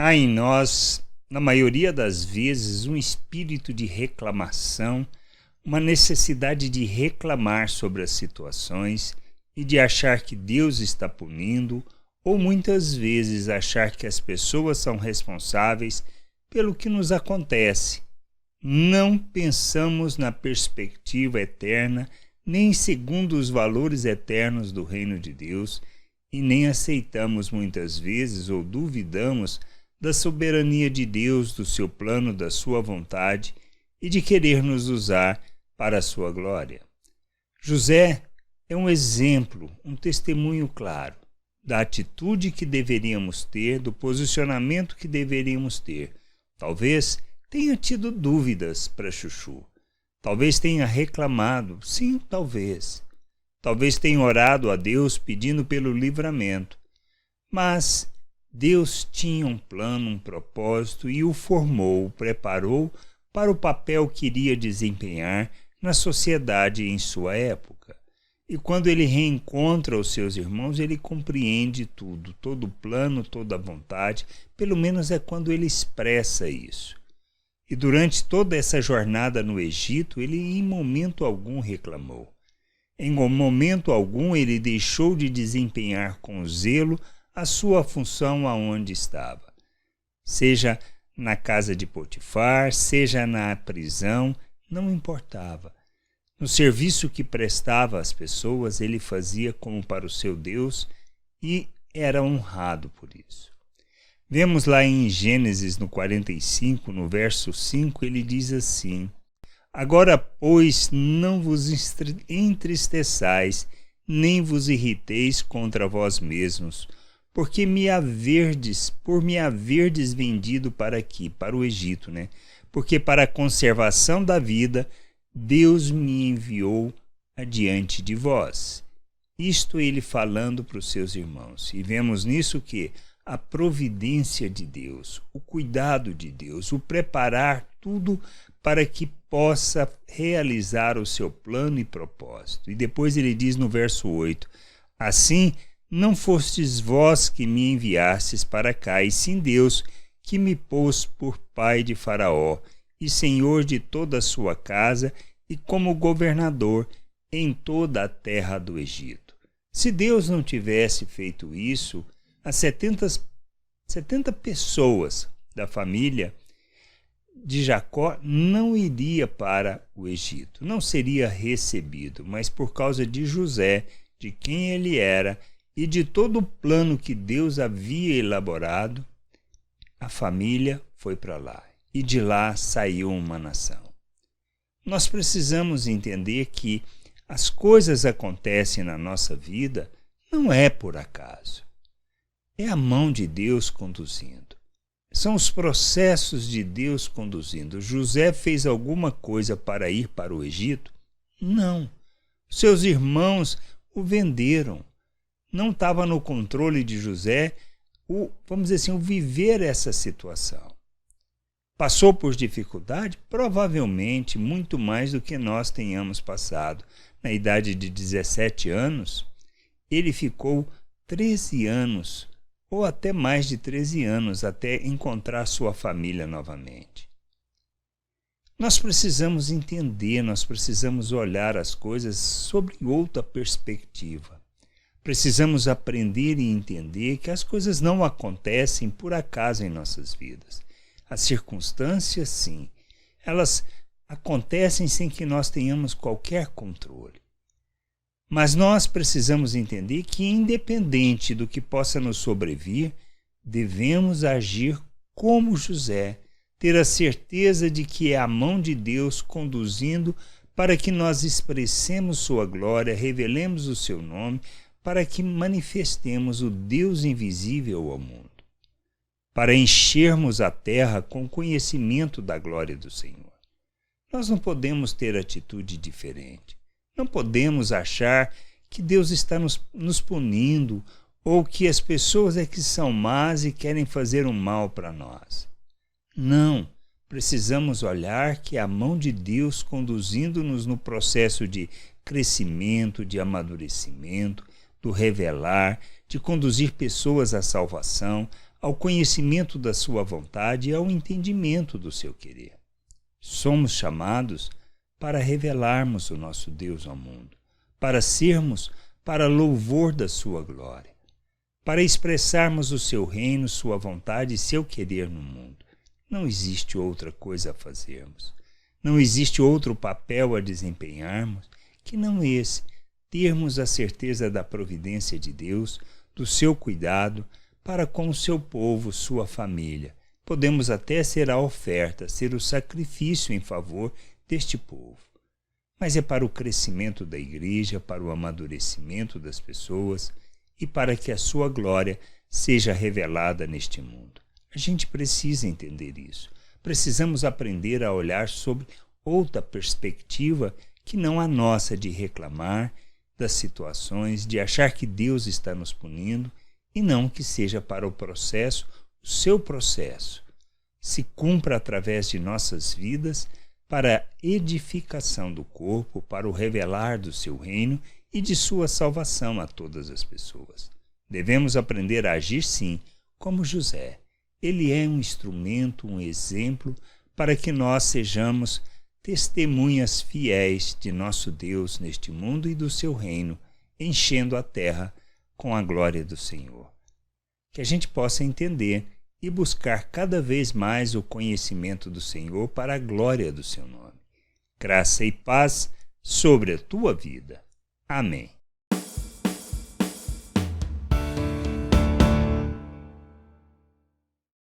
Há em nós, na maioria das vezes, um espírito de reclamação, uma necessidade de reclamar sobre as situações e de achar que Deus está punindo, ou muitas vezes achar que as pessoas são responsáveis pelo que nos acontece. Não pensamos na perspectiva eterna, nem segundo os valores eternos do reino de Deus, e nem aceitamos muitas vezes ou duvidamos da soberania de Deus, do seu plano, da sua vontade e de querer nos usar para a sua glória. José é um exemplo, um testemunho claro da atitude que deveríamos ter, do posicionamento que deveríamos ter. Talvez tenha tido dúvidas para Chuchu. Talvez tenha reclamado, sim, talvez. Talvez tenha orado a Deus pedindo pelo livramento. Mas Deus tinha um plano, um propósito e o formou, o preparou para o papel que iria desempenhar na sociedade em sua época. E quando ele reencontra os seus irmãos, ele compreende tudo, todo o plano, toda a vontade, pelo menos é quando ele expressa isso. E durante toda essa jornada no Egito, ele em momento algum reclamou. Em momento algum ele deixou de desempenhar com zelo a sua função aonde estava. Seja na casa de Potifar, seja na prisão, não importava. No serviço que prestava às pessoas, ele fazia como para o seu Deus e era honrado por isso. Vemos lá em Gênesis, no 45, no verso 5, ele diz assim: Agora, pois, não vos entristeçais, nem vos irriteis contra vós mesmos, por me haverdes vendido para aqui, para o Egito, Porque para a conservação da vida, Deus me enviou adiante de vós. Isto ele falando para os seus irmãos. E vemos nisso que a providência de Deus, o cuidado de Deus, o preparar tudo para que possa realizar o seu plano e propósito. E depois ele diz no verso 8, Assim, não fostes vós que me enviastes para cá, e sim Deus, que me pôs por pai de Faraó, e senhor de toda a sua casa, e como governador em toda a terra do Egito. Se Deus não tivesse feito isso, as 70 pessoas da família de Jacó não iria para o Egito, não seria recebido, mas por causa de José, de quem ele era e de todo o plano que Deus havia elaborado, a família foi para lá e de lá saiu uma nação. Nós precisamos entender que as coisas acontecem na nossa vida não é por acaso. É a mão de Deus conduzindo. São os processos de Deus conduzindo. José fez alguma coisa para ir para o Egito? Não. Seus irmãos o venderam. Não estava no controle de José vamos dizer assim, o viver essa situação. Passou por dificuldade? Provavelmente muito mais do que nós tenhamos passado. Na idade de 17 anos, ele ficou 13 anos, ou até mais de 13 anos, até encontrar sua família novamente. Nós precisamos entender, nós precisamos olhar as coisas sobre outra perspectiva. Precisamos aprender e entender que as coisas não acontecem por acaso em nossas vidas. As circunstâncias, sim, elas acontecem sem que nós tenhamos qualquer controle. Mas nós precisamos entender que, independente do que possa nos sobrevir, devemos agir como José, ter a certeza de que é a mão de Deus conduzindo para que nós expressemos sua glória, revelemos o seu nome, para que manifestemos o Deus invisível ao mundo, para enchermos a terra com conhecimento da glória do Senhor. Nós não podemos ter atitude diferente. Não podemos achar que Deus está nos punindo ou que as pessoas é que são más e querem fazer um mal para nós. Não, precisamos olhar que é a mão de Deus conduzindo-nos no processo de crescimento, de amadurecimento, do revelar, de conduzir pessoas à salvação, ao conhecimento da sua vontade e ao entendimento do seu querer. Somos chamados para revelarmos o nosso Deus ao mundo, para sermos para louvor da sua glória, para expressarmos o seu reino, sua vontade e seu querer no mundo. Não existe outra coisa a fazermos. Não existe outro papel a desempenharmos que não esse, termos a certeza da providência de Deus, do seu cuidado para com o seu povo, sua família. Podemos até ser a oferta, ser o sacrifício em favor deste povo. Mas é para o crescimento da igreja, para o amadurecimento das pessoas e para que a sua glória seja revelada neste mundo. A gente precisa entender isso. Precisamos aprender a olhar sobre outra perspectiva que não a nossa de reclamar das situações, de achar que Deus está nos punindo e não que seja para o processo, o seu processo, se cumpra através de nossas vidas para a edificação do corpo, para o revelar do seu reino e de sua salvação a todas as pessoas. Devemos aprender a agir sim, como José. Ele é um instrumento, um exemplo para que nós sejamos testemunhas fiéis de nosso Deus neste mundo e do seu reino, enchendo a terra com a glória do Senhor. Que a gente possa entender e buscar cada vez mais o conhecimento do Senhor para a glória do seu nome. Graça e paz sobre a tua vida. Amém.